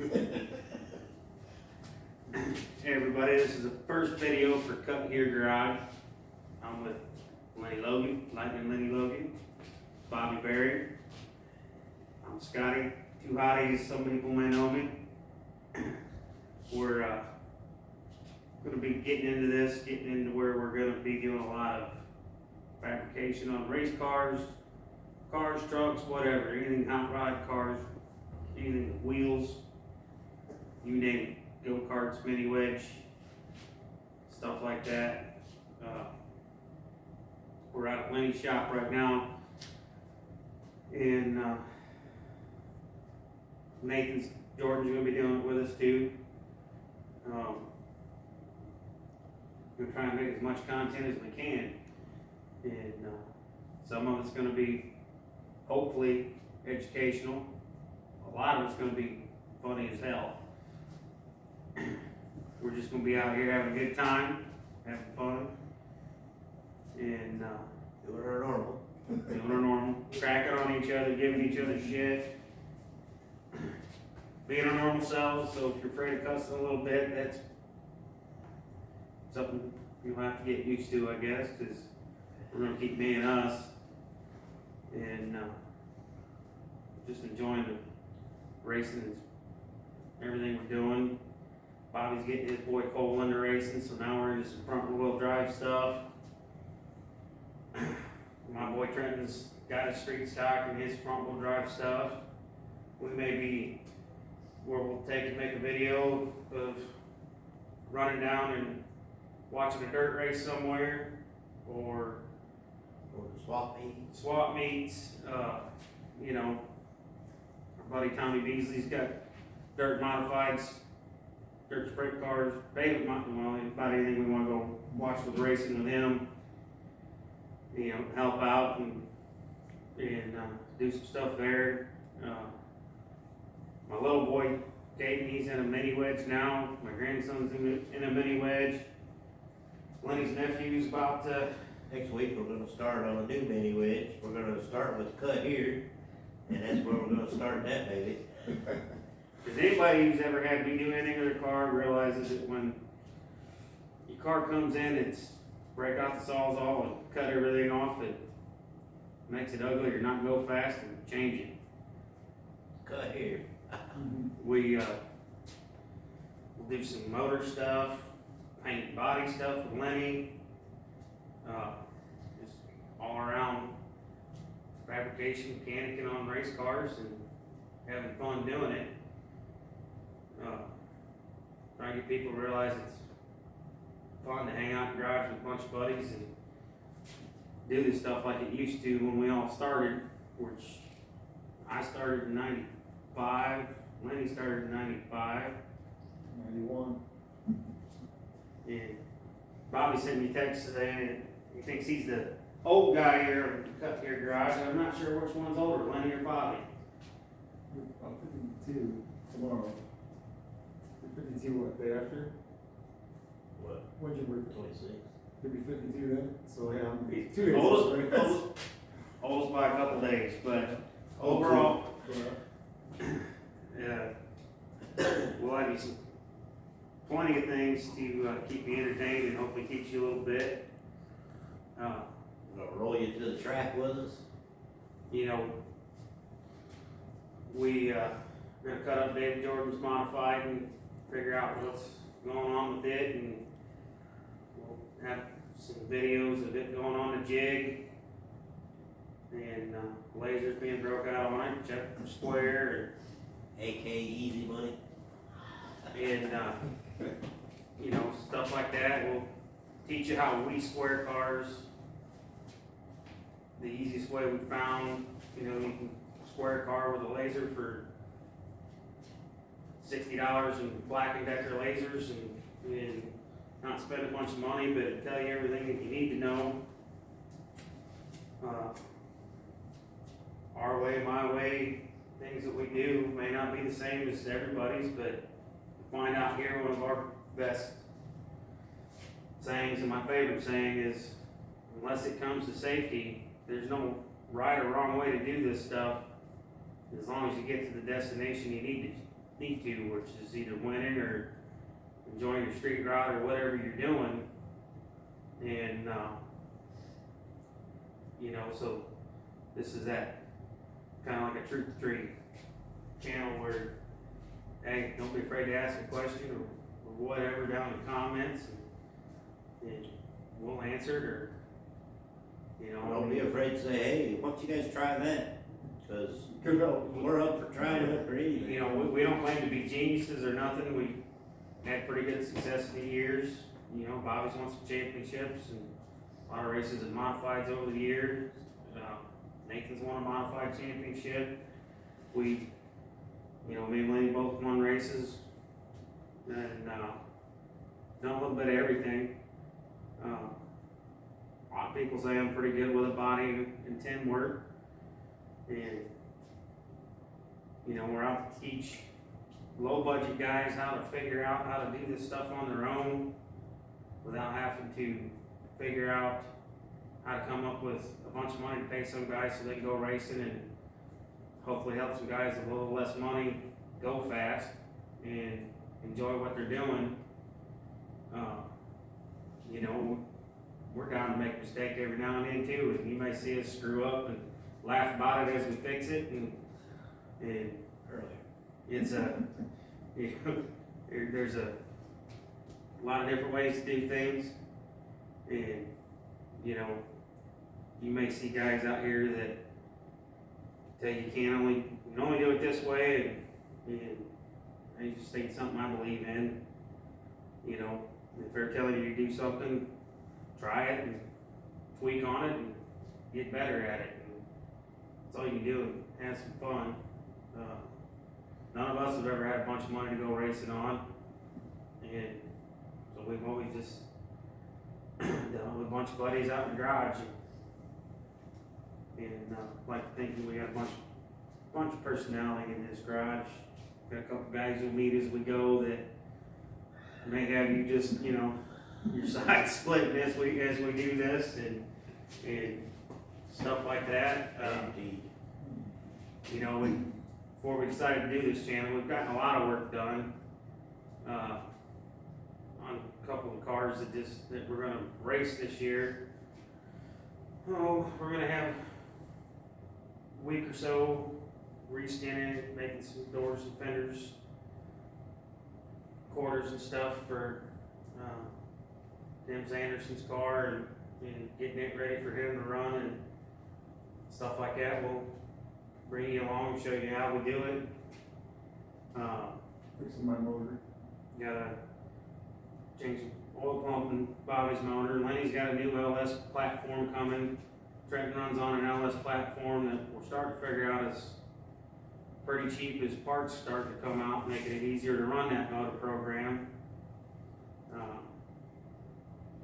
Hey everybody, this is the first video for Cut Here Garage. I'm with Lenny Logan, Lightning Lenny Logan, Bobby Berry. I'm Scotty, Two Hotties, some people may know me. We're going to be getting into where we're going to be doing a lot of fabrication on race cars, trucks, whatever, anything hot rod cars, anything with wheels, you name it. Go-karts, mini wedge, stuff like that. We're out at Lenny's shop right now, and Jordan's going to be doing it with us too. We're trying to make as much content as we can, and some of it's going to be hopefully educational. A lot of it's going to be funny as hell. We're just going to be out here having a good time, having fun, and Doing our normal. cracking on each other, giving each other shit, being our normal selves. So if you're afraid of cussing a little bit, that's something you'll have to get used to, I guess, because we're going to keep being us, and just enjoying the racing and everything we're doing. Bobby's getting his boy Cole into racing, so now we're into some front wheel drive stuff. My boy Trenton's got his street stock and his front wheel drive stuff. We may be where we'll take and make a video of running down and watching a dirt race somewhere, or the swap meet. swap meets. You know, our buddy Tommy Beasley's got dirt modifieds, dirt sprint cars, David well, about anything we want to go watch with racing with him, you know, help out and do some stuff there. My little boy Caden, he's in a mini wedge now. My grandson's in a mini wedge. Lenny's nephew's about to. Next week we're gonna start on a new mini wedge. We're gonna start with Cut Here, and that's where we're gonna start that baby. Because anybody who's ever had me do anything with their car realizes that when your car comes in, it's break off the sawzall and cut everything off. It makes it ugly or not go fast and change it. Cut Here. We'll do some motor stuff, paint and body stuff with Lenny. Just all around fabrication, mechanicking on race cars and having fun doing it. Trying to get people to realize it's fun to hang out in the garage with a bunch of buddies and do this stuff like it used to when we all started, which I started in 95, Lenny started in 95. 91. And Bobby sent me a text today and he thinks he's the old guy here at Cut Here Garage. I'm not sure which one's older, Lenny or Bobby. I'm 52 tomorrow. You're 52 what, day after? What? When's your birthday? 26. You'll be 52 then? So yeah, I'm He's 2 days. oldest by a couple days, but overall, yeah, we'll have you plenty of things to keep you entertained and hopefully teach you a little bit. We're gonna roll you to the track with us. You know, we're gonna cut up David Jordan's modified and figure out what's going on with it, and we'll have some videos of it going on the jig, and lasers being broke out on it, check for square, AK Easy Money. and you know, stuff like that. We'll teach you how we square cars the easiest way we found. You know, you can square a car with a laser for $60 in Black & Decker lasers and not spend a bunch of money, but tell you everything that you need to know. Our way, my way, things that we do may not be the same as everybody's, but find out here one of our best sayings, and my favorite saying is, unless it comes to safety, there's no right or wrong way to do this stuff, as long as you get to the destination you need to need to, which is either winning or enjoying your street rod or whatever you're doing. And, you know, so this is that kind of like a truth or treat channel where, hey, don't be afraid to ask a question or whatever down in the comments, and we'll answer it, or, you know. Don't be afraid to say, hey, why don't you guys try that? Cause Good help. we're up for trying it for anything. You know, we don't claim to be geniuses or nothing. We had pretty good success in the years. You know, Bobby's won some championships and a lot of races and modifieds over the years. Nathan's won a modified championship. We, you know, me and Lenny both won races and done a little bit of everything. A lot of people say I'm pretty good with a body and 10 work. And, you know, we're out to teach low budget guys how to figure out how to do this stuff on their own without having to figure out how to come up with a bunch of money to pay some guys so they can go racing, and hopefully help some guys with a little less money go fast and enjoy what they're doing. You know, we're down to make a mistake every now and then too, and you may see us screw up and laugh about it as we fix it, and it's you know, there's a lot of different ways to do things, and you know, you may see guys out here that tell you can only do it this way, and they just think something I believe in. You know, if they're telling you to do something, try it and tweak on it and get better at it. And that's all you can do, and have some fun. None of us have ever had a bunch of money to go racing on, and so we've always just done with a bunch of buddies out in the garage. And like to think that we got a bunch of personality in this garage. Got a couple guys who meet as we go that may have you just, you know, your sides splitting as we do this, and stuff like that. Indeed. You know, before we decided to do this channel, we've gotten a lot of work done on a couple of cars that we're gonna race this year. Oh, we're gonna have a week or so reskinning it, making some doors and fenders, quarters and stuff for Tim Sanderson's car, and getting it ready for him to run and stuff like that. We'll bring you along and show you how we do it. Fixing my motor. Gotta change some oil pump in Bobby's motor. Lenny's got a new LS platform coming. Trenton runs on an LS platform that we're starting to figure out is pretty cheap as parts start to come out, making it easier to run that motor program.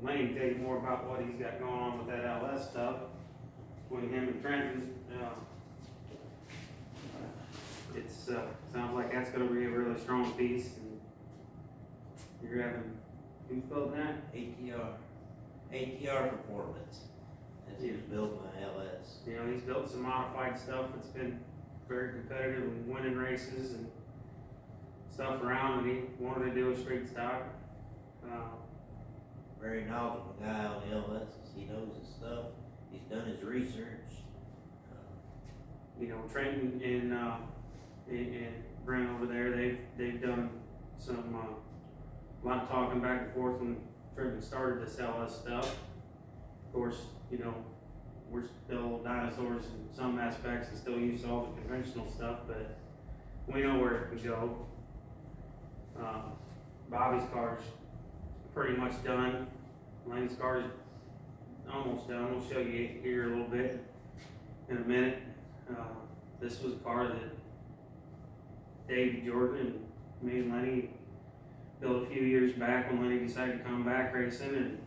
Lenny can tell you more about what he's got going on with that LS stuff between him and Trenton. It's sounds like that's going to be a really strong piece. And you're having, who's building that? ATR Performance. That's who's built my LS. You know, he's built some modified stuff that's been very competitive and winning races and stuff around, and he wanted to do a street stock. Very knowledgeable guy on the LSs. He knows his stuff. He's done his research. You know, Trenton and Brent over there, they've done some a lot of talking back and forth when Trenton started to sell us stuff. Of course, you know, we're still dinosaurs in some aspects and still use all the conventional stuff, but we know where it can go. Bobby's car's pretty much done. Lane's car's almost done. We'll show you here a little bit in a minute. This was a car that Dave Jordan and me and Lenny built a few years back when Lenny decided to come back racing, and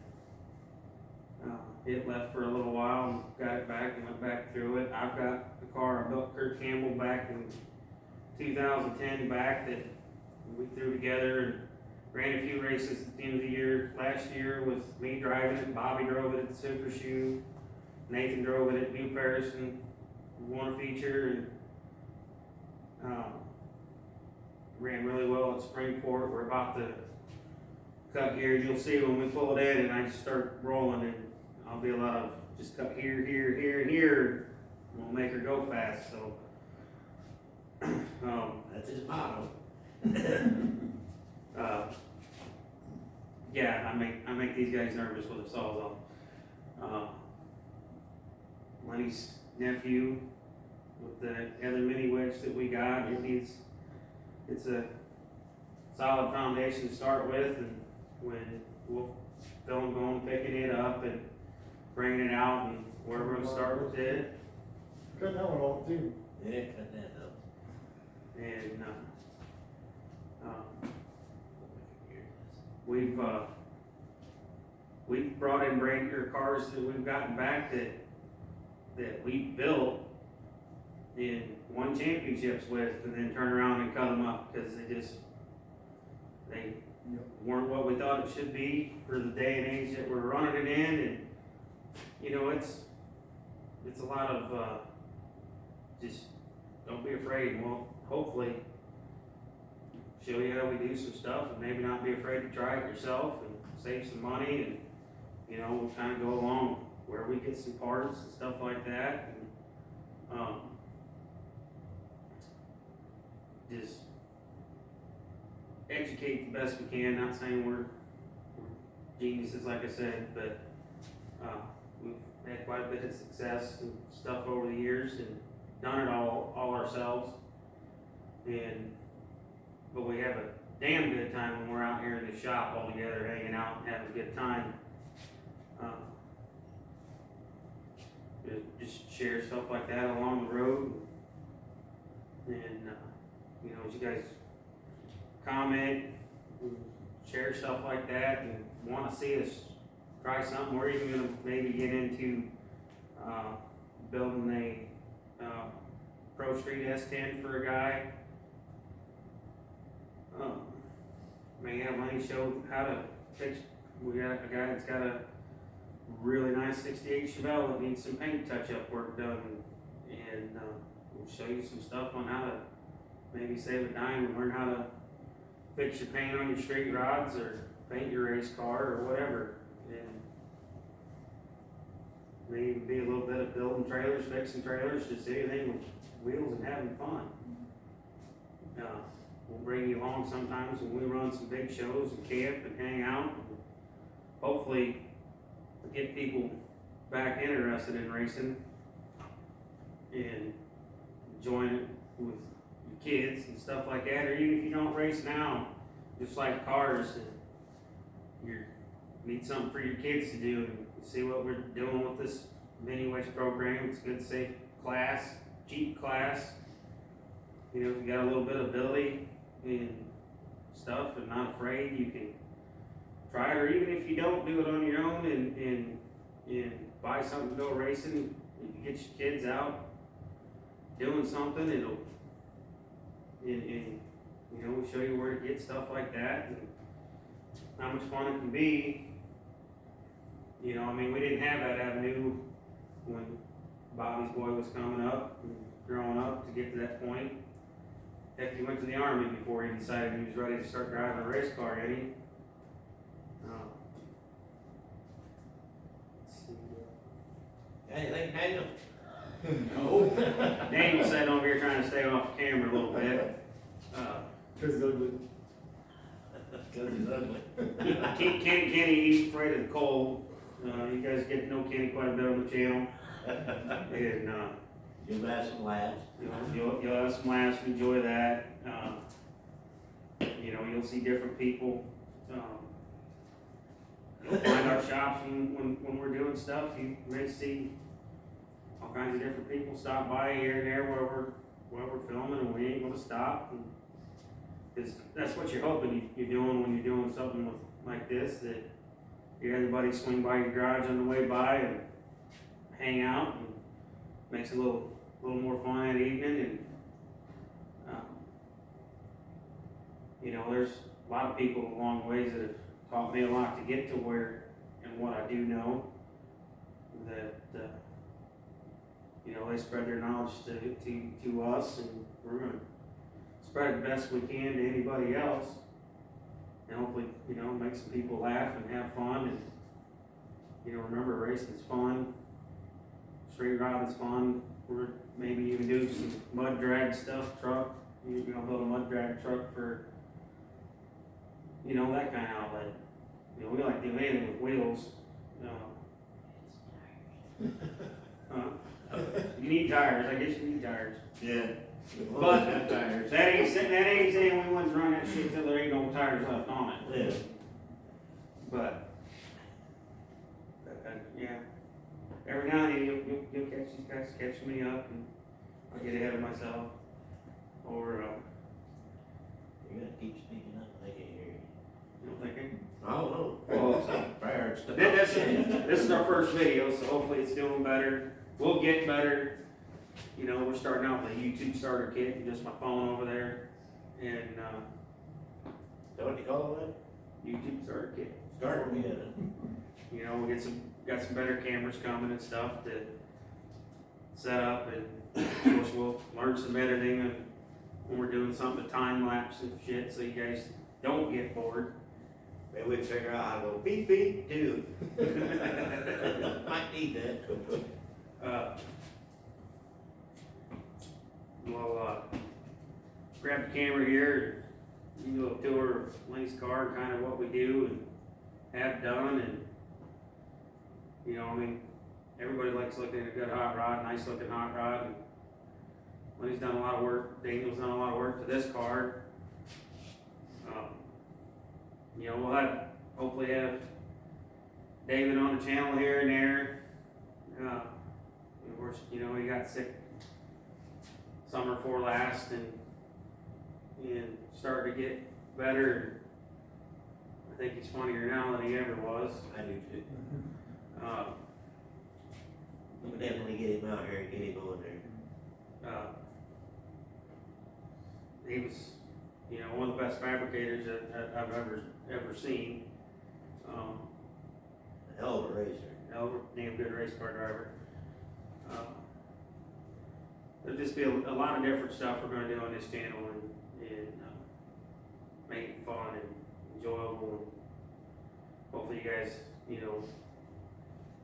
it left for a little while and got it back and went back through it. I've got the car I built Kurt Campbell back in 2010 back that we threw together and ran a few races at the end of the year. Last year with me driving it, Bobby drove it at the Super Shoe, Nathan drove it at New Paris and won a feature, and ran really well at Springport. We're about to cut gears. You'll see when we pull it in and I start rolling, and I'll be a lot of just cut here, here, here, and here. We'll make her go fast. So, That's his motto. yeah, I make these guys nervous with the saws on. Lenny's nephew with the other mini wedge that we got, it's a solid foundation to start with, and when we'll film going, picking it up and bringing it out, and where we're gonna start with it. Cut that one off too. Yeah, cut that up. And, we've brought in breaker cars that we've gotten back that we built and won championships with, and then turn around and cut them up, because they weren't what we thought it should be for the day and age that we're running it in, and, you know, it's a lot of, just don't be afraid, and we'll hopefully show you how we do some stuff, and maybe not be afraid to try it yourself and save some money, and, you know, we'll kind of go along where we get some parts and stuff like that, and, just educate the best we can. Not saying we're geniuses, like I said, but we've had quite a bit of success and stuff over the years, and done it all ourselves. But we have a damn good time when we're out here in the shop all together, hanging out and having a good time. Just share stuff like that along the road, and you know, as you guys comment, share stuff like that, and want to see us try something, we're even gonna maybe get into building a Pro Street S10 for a guy. May have Lenny show how to fix. We got a guy that's got a really nice 68 Chevelle that needs some paint touch-up work done, and we'll show you some stuff on how to maybe save a dime and learn how to fix your paint on your street rods, or paint your race car, or whatever. And maybe be a little bit of building trailers, fixing trailers, just anything with wheels and having fun. We'll bring you along sometimes when we run some big shows and camp and hang out, and hopefully get people back interested in racing and enjoying it with your kids and stuff like that. Or even if you don't race now, just like cars, you need something for your kids to do, and see what we're doing with this mini wedge program. It's a good, safe class, cheap class. You know, if you got a little bit of ability and stuff and not afraid, you can try it. Or even if you don't do it on your own and buy something to go racing, if you get your kids out doing something, it'll, and you know, we'll show you where to get stuff like that and how much fun it can be. You know, I mean, we didn't have that avenue when Bobby's boy was coming up and growing up to get to that point. Heck, he went to the Army before he decided he was ready to start driving a race car, ain't he? Let's see. Anything, Daniel? No. Daniel's sitting over here trying to stay off camera a little bit. Cause it's ugly. Cause he's ugly. Kenny, he's afraid of the cold. You guys get to know Kenny quite a bit on the channel. And, You'll have some laughs. you'll have some laughs, enjoy that. You know, you'll see different people. You'll find our shops when we're doing stuff. You may see all kinds of different people stop by here and there where we're filming, and we ain't gonna stop. Because that's what you're hoping you're doing when you're doing something like this, that you have everybody swing by your garage on the way by and hang out, and makes it a little more fun that evening. And you know, there's a lot of people along the ways that have taught me a lot to get to where and what I do know. That you know, they spread their knowledge to us, and we're gonna spread it the best we can to anybody else. And hopefully, you know, make some people laugh and have fun, and, you know, remember racing's fun, street riding's fun. We're maybe even do some mud drag stuff, truck, you're gonna build a mud drag truck for, you know, that kind of outlet. You know, we like to do anything with wheels. You need tires, I guess you need tires. Yeah. But Got tires. that ain't saying we want to run that shit till there ain't no tires left on it. Yeah. But, yeah, every now and then you'll catch these guys catching me up, and I get ahead of myself. Or, You gotta keep speaking up, they can't hear you. you know, thinking. I don't know. Well, Prior stuff. This is our first video, so hopefully it's doing better. We'll get better. You know, we're starting out with a YouTube starter kit and just my phone over there. And, Is that what you call that? YouTube starter kit. Starter kit. You know, we got some better cameras coming and stuff to set up, and of course we'll learn some editing and when we're doing something, time lapse and shit, so you guys don't get bored. Maybe we figure out how to go beep beep too. Might need that. We'll grab the camera here and do a tour of Lenny's car, kind of what we do and have done, and you know, I mean, everybody likes looking at a good hot rod, nice looking hot rod. And Lenny's done a lot of work, Daniel's done a lot of work to this car. You know, we'll hopefully have David on the channel here and there. Of course, you know, he got sick summer before last, and started to get better. I think he's funnier now than he ever was. I do too. Uh, We'll definitely get him out here and get him on there. He was, you know, one of the best fabricators that I've ever seen. A hell of a racer. Damn good race car driver. There'll just be a lot of different stuff we're going to do on this channel, and make it fun and enjoyable, and hopefully you guys, you know,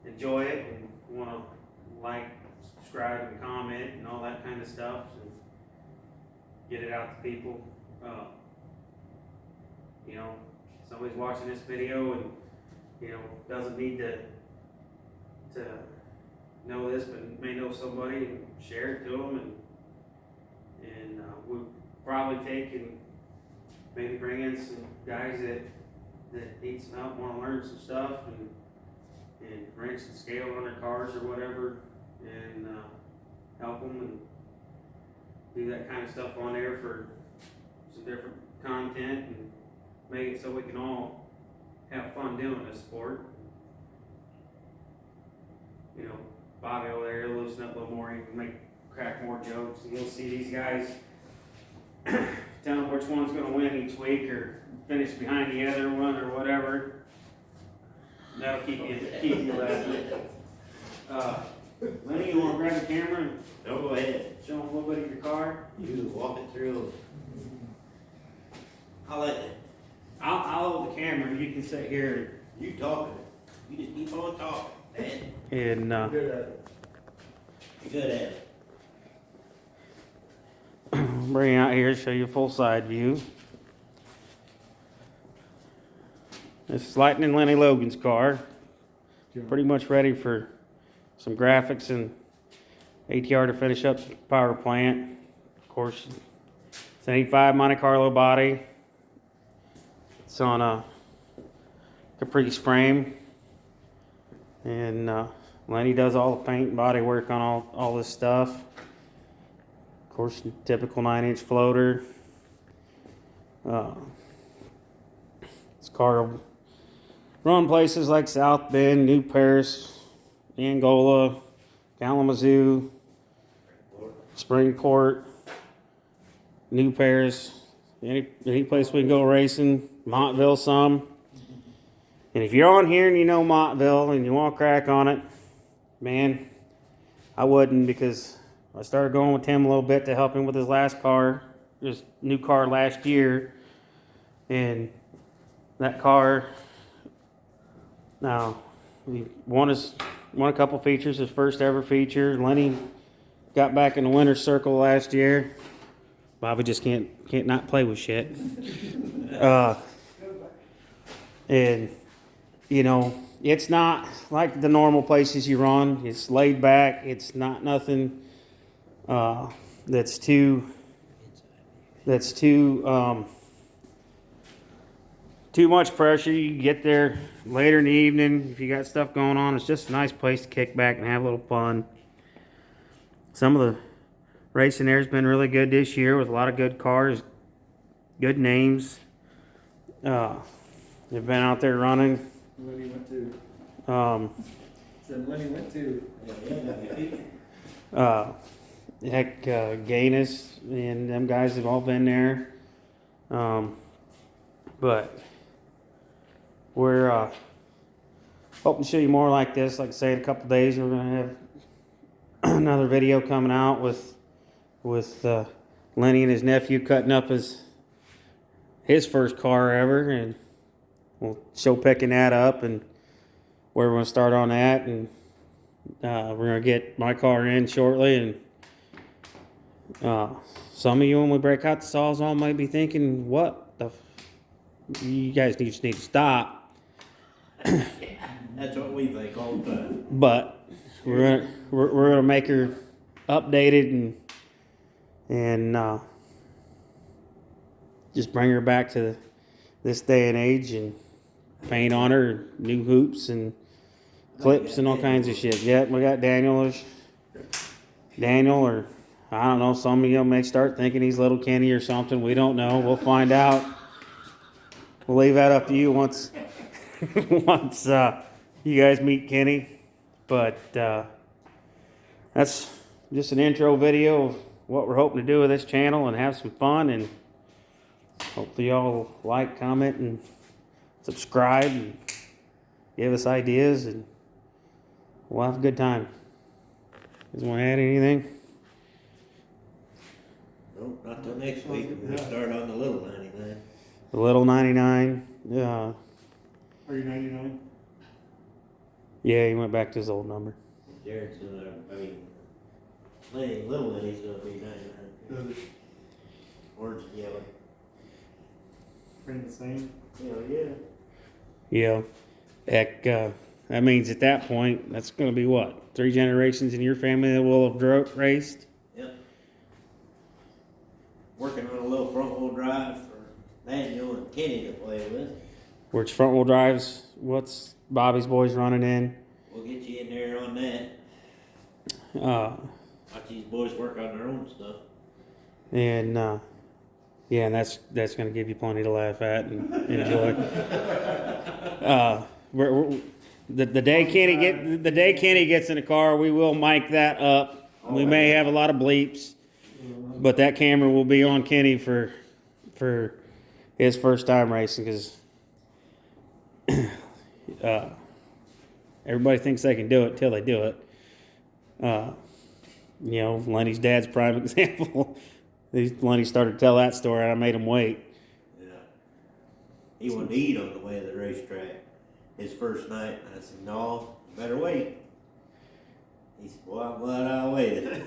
enjoy it and want to like, subscribe, and comment and all that kind of stuff, and get it out to people. You know, somebody's watching this video and, you know, doesn't need to know this, but may know somebody, and share it to them, and we'll probably take and maybe bring in some guys that need some help, want to learn some stuff, and wrench and scale on their cars or whatever, and help them and do that kind of stuff on there for some different content, and make it so we can all have fun doing this sport. You know, Bobby over there, he'll loosen up a little more, he can crack more jokes, and you'll see these guys tell them which one's gonna win each week, or finish behind the other one, or whatever. That'll keep you laughing. Lenny, you wanna grab the camera and No, go ahead. show them a little bit of your car? You walk it through. I'll hold the camera, you can sit here You talking. You just keep on talking, man. and, Good at it. You're good at it. bring it out here, show you a full side view. This is Lightning Lenny Logan's car. Pretty much ready for some graphics and ATR to finish up the power plant. Of course, it's an 85 Monte Carlo body. It's on a Caprice frame. And Lenny does all the paint and body work on all this stuff. Of course, typical 9-inch floater. This car will run places like South Bend, New Paris, Angola, Kalamazoo, Springport, New Paris, any place we can go racing, Montville some. And if you're on here and you know Montville and you want to crack on it, man, I wouldn't, because I started going with Tim a little bit to help him with his last car. just new car last year, and that car. Now, we won a couple features. His first ever feature. Lenny got back in the winner's circle last year. Bobby just can't not play with shit. And you know, it's not like the normal places you run. It's laid back. It's not nothing that's too much pressure. You get there later in the evening if you got stuff going on. It's just a nice place to kick back and have a little fun. Some of the racing there has been really good this year with a lot of good cars, good names. They've been out there running. Lenny went too. Lenny went too. Heck, Gaines and them guys have all been there. But we're hoping to show you more like this. Like I say, in a couple days we're gonna have another video coming out with Lenny and his nephew cutting up his first car ever, and we'll show picking that up and where we're gonna start on that, and we're gonna get my car in shortly. And some of you, when we break out the Sawzall, might be thinking, "What the? You guys just need to stop." That's what we think all the time. But we're gonna make her updated and just bring her back to this day and age and paint on her new hoops and clips and all kinds of shit. Yep, we got Daniel, or I don't know. Some of you may start thinking he's Little Kenny or something. We don't know. We'll find out. We'll leave that up to you once you guys meet Kenny. But that's just an intro video of what we're hoping to do with this channel and have some fun. And hopefully y'all like, comment, and subscribe and give us ideas, and we'll have a good time. You guys want to add anything? Nope, not till next week. We'll start on the little 99. The little 99. Are you 99? Yeah, he went back to his old number. Jared's gonna, little Lenny's gonna be 99. Orange and yellow. Pretty the same. Hell yeah. Yeah. Heck, that means at that point, that's going to be what? 3 generations in your family that will have raced? Yep. Working on a little front wheel drive for Daniel and Kenny to play with. Which front wheel drives? What's Bobby's boys running in? We'll get you in there on that. Uh, Watch these boys work on their own stuff. and yeah, and that's going to give you plenty to laugh at and enjoy. The day Kenny gets in the car, we will mic that up. We may have a lot of bleeps, but that camera will be on Kenny for his first time racing, because everybody thinks they can do it till they do it. You know, Lenny's dad's prime example. Lenny started to tell that story, and I made him wait. Yeah. He wanted to eat on the way to the racetrack his first night. I said, no, you better wait. He said, well, I'm glad I waited.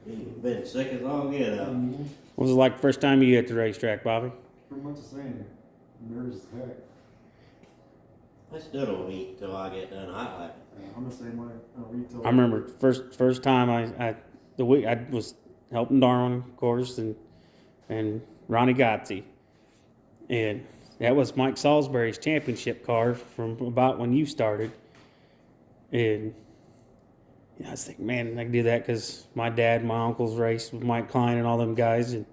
He's been sick as all get out. What was it like the first time you hit the racetrack, Bobby? Pretty much the same. Nervous as heck. I still don't eat till I get done highlighting. I'm the same way. I'll eat till I remember first time I was helping Darwin, of course, and Ronnie Gotzi, and that was Mike Salisbury's championship car from about when you started. And I was thinking, man, I can do that because my dad, my uncles raced with Mike Klein and all them guys, and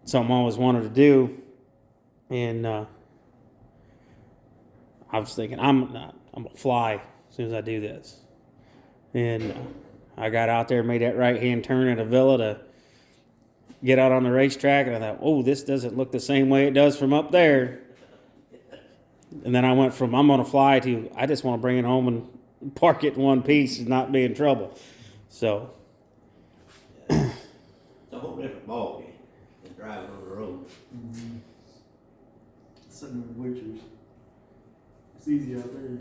something I always wanted to do. And I was thinking, I'm gonna fly as soon as I do this. And I got out there, made that right-hand turn at Avila to get out on the racetrack, and I thought, oh, this doesn't look the same way it does from up there. And then I went from I'm gonna fly to I just want to bring it home and park it in one piece and not be in trouble. So Sitting in the bleachers. It's easy out there.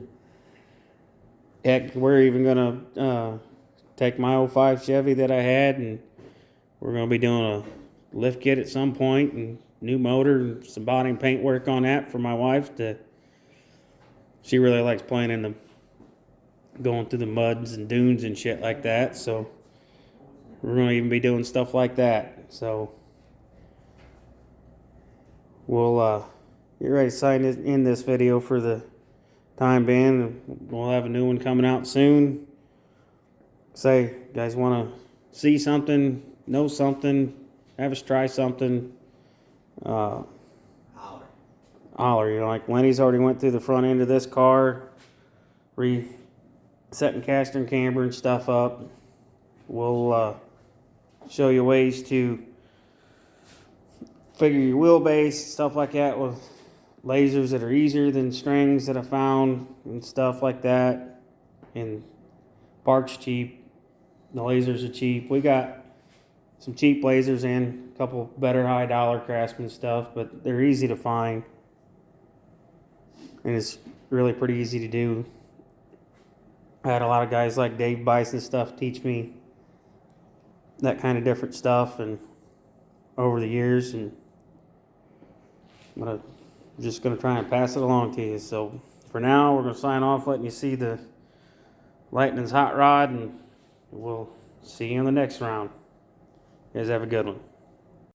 Heck, we're even gonna take my 05 Chevy that I had, and we're gonna be doing a lift kit at some point, and new motor and some body and paint work on that for my wife. She really likes playing in the, going through the muds and dunes and shit like that. So we're gonna even be doing stuff like that. So we'll get ready to sign in this video for the time being. We'll have a new one coming out soon. Say, you guys want to see something, know something, have us try something, Holler. holler. You know, like Lenny's already went through the front end of this car, setting caster and camber and stuff up. We'll show you ways to figure your wheelbase, stuff like that, with lasers that are easier than strings that I found and stuff like that. And parts cheap. The lasers are cheap. We got some cheap lasers and a couple better high dollar Craftsman stuff, but they're easy to find. And it's really pretty easy to do. I had a lot of guys like Dave Bison stuff teach me that kind of different stuff and over the years, and I'm just going to try and pass it along to you. So for now, we're going to sign off letting you see the Lightning's hot rod, and we'll see you in the next round. You guys have a good one.